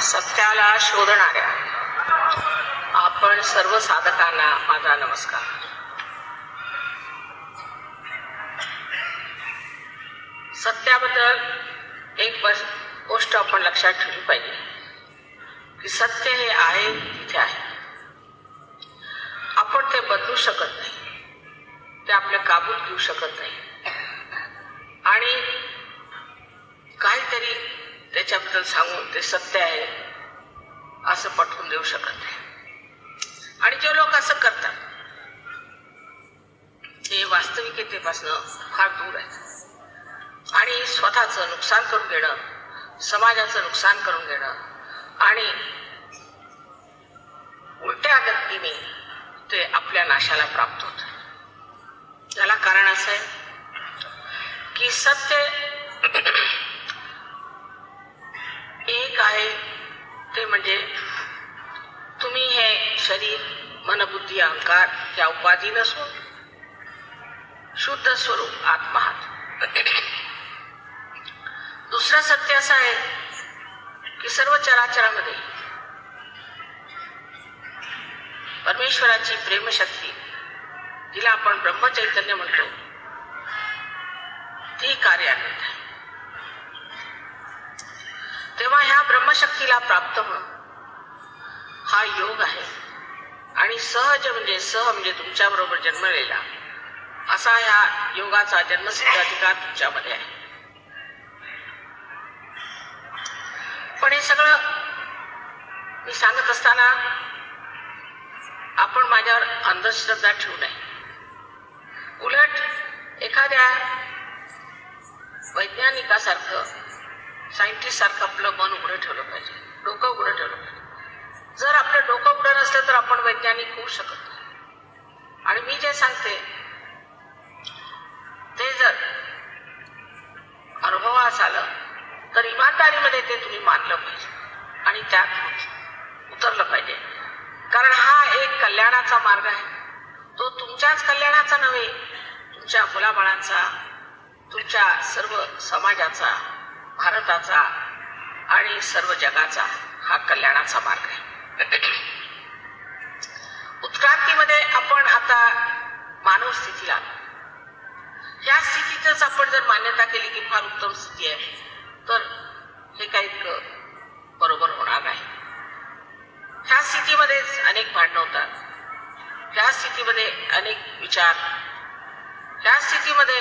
सत्याला शोधणाऱ्या आपण सर्व साधकांना माझा नमस्कार. सत्याबद्दल एक गोष्ट आपण लक्षात ठेवली पाहिजे की सत्य हे आहे तिथे आहे. आपण ते बदलू शकत नाही, ते आपल्या काबूत घेऊ शकत नाही आणि काहीतरी त्याच्याबद्दल सांगून ते सत्य आहे असं पटवून देऊ शकत नाही. आणि जे लोक असं करतात ते वास्तविकतेपासून फार दूर आहेत आणि स्वतःचं नुकसान करून घेणं, समाजाचं नुकसान करून घेणं आणि उलट्या गतीने ते आपल्या नाशाला प्राप्त होत. याला कारण असं आहे की सत्य एक आहे, ते म्हणजे तुम्ही हे शरीर, मन, बुद्धी, अहंकार या उपाधी नसून शुद्ध स्वरूप आत्मा आहात. दुसरं सत्य असं आहे की सर्व चराचरामध्ये परमेश्वराची प्रेमशक्ती, जिला आपण ब्रह्मचैतन्य म्हणतो, ती कार्यान्वित आहे. तेव्हा ह्या ब्रह्मशक्तीला प्राप्त होणं हा योग आहे आणि सहज म्हणजे तुमच्या बरोबर जन्मलेला असा ह्या योगाचा जन्मसिद्ध अधिकार तुमच्यामध्ये आहे. पण हे सगळं मी सांगत असताना आपण माझ्यावर अंधश्रद्धा ठेवू नये. उलट एखाद्या वैज्ञानिकासारखं, सायंटिस्ट सारखं आपलं मन उघडं ठेवलं पाहिजे, डोकं उघडं ठेवलं पाहिजे. जर आपलं डोकं उघडं नसलं तर आपण वैज्ञानिक होऊ शकत नाही. आणि मी जे सांगते ते जर अनुभवास आलं तर इमानदारीमध्ये ते तुम्ही मानलं पाहिजे आणि त्यात उतरलं पाहिजे. कारण हा एक कल्याणाचा मार्ग आहे. तो तुमच्याच कल्याणाचा नव्हे, तुमच्या मुलाबाळांचा, तुमच्या सर्व समाजाचा, भारताचा आणि सर्व जगाचा हा कल्याणाचा मार्ग आहे. उत्क्रांतीमध्ये आपण आता मानव स्थितीला, या स्थितीतच आपण जर मान्यता केली की फार उत्तम स्थिती आहे तर हे काही बरोबर होणार नाही. ह्या स्थितीमध्येच अनेक भांडणं होतात, ह्या स्थितीमध्ये अनेक विचार, ह्या स्थितीमध्ये